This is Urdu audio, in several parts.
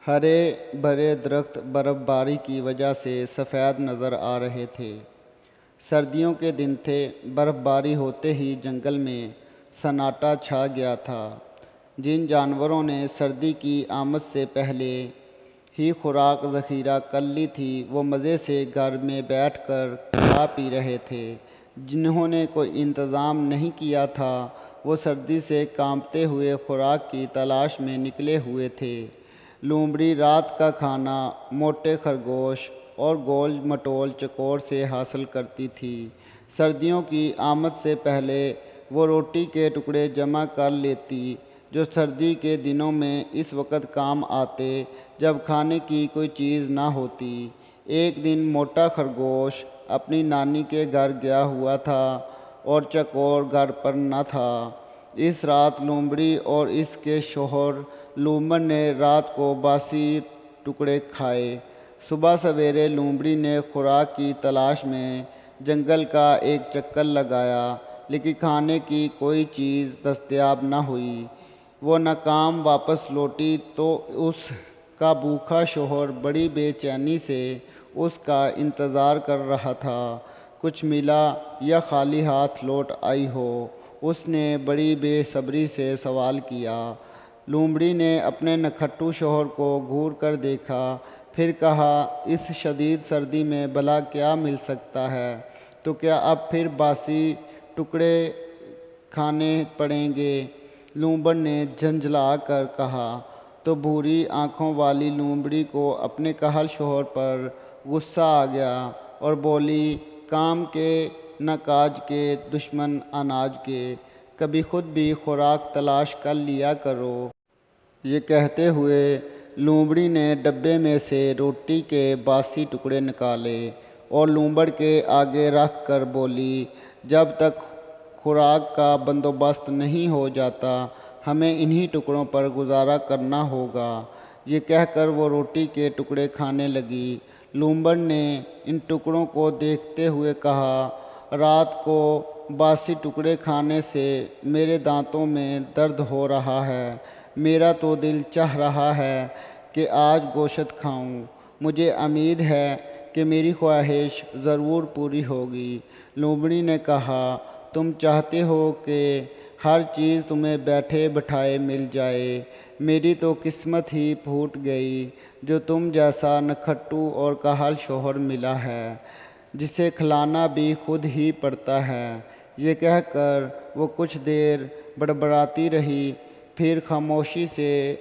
ہرے بھرے درخت برف باری کی وجہ سے سفید نظر آ رہے تھے۔ سردیوں کے دن تھے، برف باری ہوتے ہی جنگل میں سناٹا چھا گیا تھا۔ جن جانوروں نے سردی کی آمد سے پہلے ہی خوراک ذخیرہ کر لی تھی، وہ مزے سے گھر میں بیٹھ کر کھا پی رہے تھے۔ جنہوں نے کوئی انتظام نہیں کیا تھا، وہ سردی سے کانپتے ہوئے خوراک کی تلاش میں نکلے ہوئے تھے۔ لومڑی رات کا کھانا موٹے خرگوش اور گول مٹول چکور سے حاصل کرتی تھی۔ سردیوں کی آمد سے پہلے وہ روٹی کے ٹکڑے جمع کر لیتی، جو سردی کے دنوں میں اس وقت کام آتے جب کھانے کی کوئی چیز نہ ہوتی۔ ایک دن موٹا خرگوش اپنی نانی کے گھر گیا ہوا تھا اور چکور گھر پر نہ تھا۔ اس رات لومڑی اور اس کے شوہر لومڑ نے رات کو باسی ٹکڑے کھائے۔ صبح سویرے لومڑی نے خوراک کی تلاش میں جنگل کا ایک چکر لگایا، لیکن کھانے کی کوئی چیز دستیاب نہ ہوئی۔ وہ ناکام واپس لوٹی تو اس کا بھوکا شوہر بڑی بے چینی سے اس کا انتظار کر رہا تھا۔ کچھ ملا یا خالی ہاتھ لوٹ آئی ہو، اس نے بڑی بے صبری سے سوال کیا۔ لومڑی نے اپنے نکھٹو شوہر کو گھور کر دیکھا، پھر کہا، اس شدید سردی میں بھلا کیا مل سکتا ہے؟ تو کیا اب پھر باسی ٹکڑے کھانے پڑیں گے؟ لومڑ نے جھنجھلا کر کہا۔ تو بھوری آنکھوں والی لومڑی کو اپنے کاہل شوہر پر غصہ آ گیا اور بولی، کام کے نہ کاج کے، دشمن اناج کے، کبھی خود بھی خوراک تلاش کر لیا کرو۔ یہ کہتے ہوئے لومڑی نے ڈبے میں سے روٹی کے باسی ٹکڑے نکالے اور لومڑ کے آگے رکھ کر بولی، جب تک خوراک کا بندوبست نہیں ہو جاتا، ہمیں انہی ٹکڑوں پر گزارا کرنا ہوگا۔ یہ کہہ کر وہ روٹی کے ٹکڑے کھانے لگی۔ لومڑ نے ان ٹکڑوں کو دیکھتے ہوئے کہا، رات کو باسی ٹکڑے کھانے سے میرے دانتوں میں درد ہو رہا ہے۔ میرا تو دل چاہ رہا ہے کہ آج گوشت کھاؤں۔ مجھے امید ہے کہ میری خواہش ضرور پوری ہوگی۔ لومڑی نے کہا، تم چاہتے ہو کہ ہر چیز تمہیں بیٹھے بٹھائے مل جائے۔ میری تو قسمت ہی پھوٹ گئی جو تم جیسا نکھٹو اور کاہل شوہر ملا ہے، جسے کھلانا بھی خود ہی پڑتا ہے۔ یہ کہہ کر وہ کچھ دیر بڑبڑاتی رہی، پھر خاموشی سے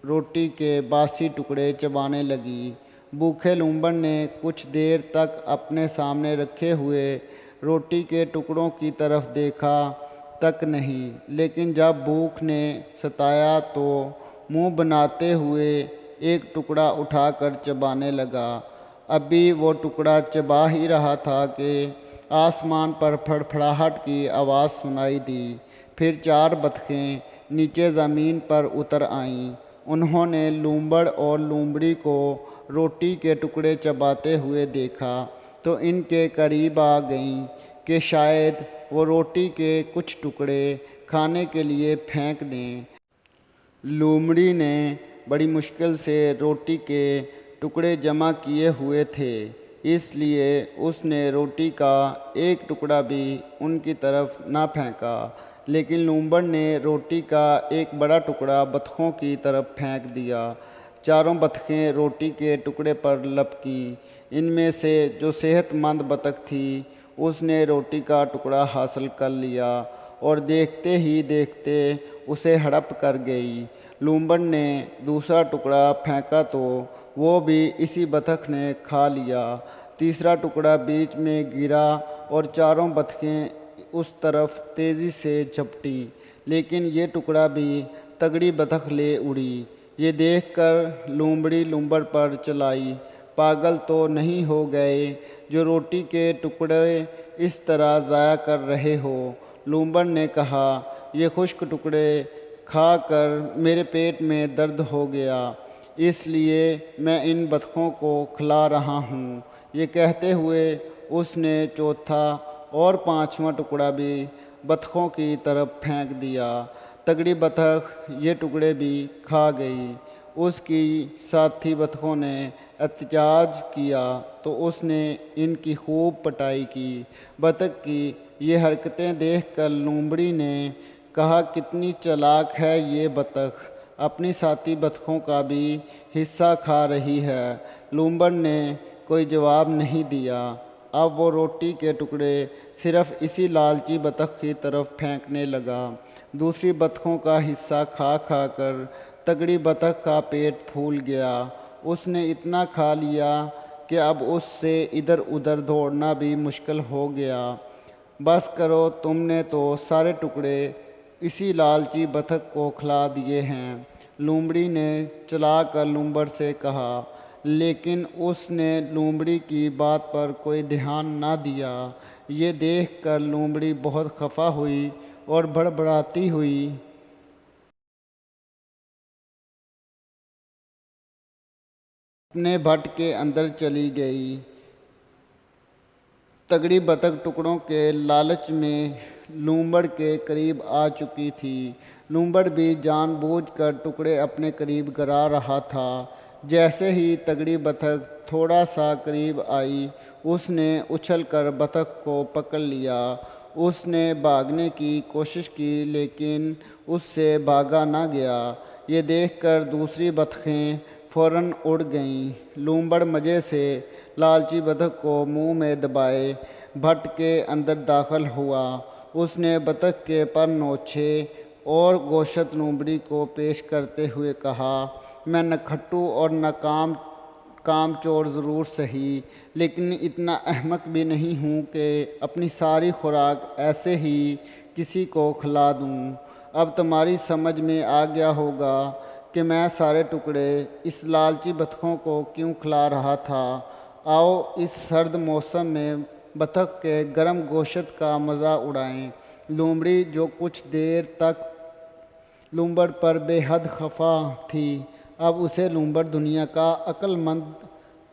روٹی کے باسی ٹکڑے چبانے لگی۔ بھوکے لومڑ نے کچھ دیر تک اپنے سامنے رکھے ہوئے روٹی کے ٹکڑوں کی طرف دیکھا تک نہیں، لیکن جب بھوک نے ستایا تو منہ بناتے ہوئے ایک ٹکڑا اٹھا کر چبانے لگا۔ ابھی وہ ٹکڑا چبا ہی رہا تھا کہ آسمان پر پھڑپھڑاہٹ کی آواز سنائی دی۔ پھر 4 بطخیں نیچے زمین پر اتر آئیں۔ انہوں نے لومڑ اور لومڑی کو روٹی کے ٹکڑے چباتے ہوئے دیکھا تو ان کے قریب آ گئیں کہ شاید وہ روٹی کے کچھ ٹکڑے کھانے کے لیے پھینک دیں۔ لومڑی نے بڑی مشکل سے روٹی کے ٹکڑے جمع کیے ہوئے تھے، اس لیے اس نے روٹی کا ایک ٹکڑا بھی ان کی طرف نہ پھینکا، لیکن لومڑ نے روٹی کا ایک بڑا ٹکڑا بطخوں کی طرف پھینک دیا۔ 4 بطخیں روٹی کے ٹکڑے پر لپکیں۔ ان میں سے جو صحت مند بطخ تھی، اس نے روٹی کا ٹکڑا حاصل کر لیا اور دیکھتے ہی دیکھتے اسے ہڑپ کر گئی۔ لومڑ نے دوسرا ٹکڑا پھینکا تو وہ بھی اسی بطخ نے کھا لیا۔ تیسرا ٹکڑا بیچ میں گرا اور 4 بطخیں اس طرف تیزی سے جھپٹیں، لیکن یہ ٹکڑا بھی تگڑی بطخ لے اڑی۔ یہ دیکھ کر لومڑی لومڑ پر چلائی، پاگل تو نہیں ہو گئے جو روٹی کے ٹکڑے اس طرح ضائع کر رہے ہو؟ لومڑ نے کہا، یہ خشک ٹکڑے کھا کر میرے پیٹ میں درد ہو گیا، اس لیے میں ان بطخوں کو کھلا رہا ہوں۔ یہ کہتے ہوئے اس نے چوتھا اور 5واں ٹکڑا بھی بطخوں کی طرف پھینک دیا۔ تگڑی بطخ یہ ٹکڑے بھی کھا گئی۔ اس کی ساتھی بطخوں نے احتجاج کیا تو اس نے ان کی خوب پٹائی کی۔ بطخ کی یہ حرکتیں دیکھ کر لومڑی نے کہا، کتنی چالاک ہے یہ بطخ، اپنی ساتھی بطخوں کا بھی حصہ کھا رہی ہے۔ لومڑ نے کوئی جواب نہیں دیا۔ اب وہ روٹی کے ٹکڑے صرف اسی لالچی بطخ کی طرف پھینکنے لگا۔ دوسری بطخوں کا حصہ کھا کھا کر تگڑی بطخ کا پیٹ پھول گیا۔ اس نے اتنا کھا لیا کہ اب اس سے ادھر ادھر دوڑنا بھی مشکل ہو گیا۔ بس کرو، تم نے تو سارے ٹکڑے اسی لالچی بطخ کو کھلا دیے ہیں، لومڑی نے چلا کر لومڑ سے کہا۔ لیکن اس نے لومڑی کی بات پر کوئی دھیان نہ دیا۔ یہ دیکھ کر لومڑی بہت خفا ہوئی اور بڑبڑاتی ہوئی اپنے بھٹ کے اندر چلی گئی۔ تگڑی بطخ ٹکڑوں کے لالچ میں لومڑ کے قریب آ چکی تھی۔ لومڑ بھی جان بوجھ کر ٹکڑے اپنے قریب گرا رہا تھا۔ جیسے ہی تگڑی بطخ تھوڑا سا قریب آئی، اس نے اچھل کر بطخ کو پکڑ لیا۔ اس نے بھاگنے کی کوشش کی لیکن اس سے بھاگا نہ گیا۔ یہ دیکھ کر دوسری بطخیں فوراً اڑ گئیں۔ لومڑ مزے سے لالچی بطخ کو منہ میں دبائے بھٹ کے اندر داخل ہوا۔ اس نے بطخ کے پر نوچے اور گوشت لومڑی کو پیش کرتے ہوئے کہا، میں نکھٹو اور کام چور ضرور سہی، لیکن اتنا احمق بھی نہیں ہوں کہ اپنی ساری خوراک ایسے ہی کسی کو کھلا دوں۔ اب تمہاری سمجھ میں آ گیا ہوگا کہ میں سارے ٹکڑے اس لالچی بطخوں کو کیوں کھلا رہا تھا۔ آؤ اس سرد موسم میں بطخ کے گرم گوشت کا مزہ اڑائیں۔ لومڑی جو کچھ دیر تک لومڑ پر بے حد خفا تھی، اب اسے لومڑ دنیا کا عقل مند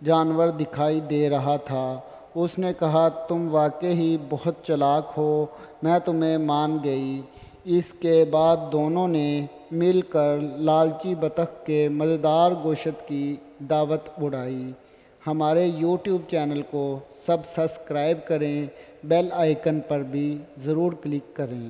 جانور دکھائی دے رہا تھا۔ اس نے کہا، تم واقعی ہی بہت چالاک ہو، میں تمہیں مان گئی۔ اس کے بعد دونوں نے مل کر لالچی بطخ کے مزیدار گوشت کی دعوت اڑائی۔ ہمارے یوٹیوب چینل کو سبسکرائب کریں، بیل آئیکن پر بھی ضرور کلک کریں۔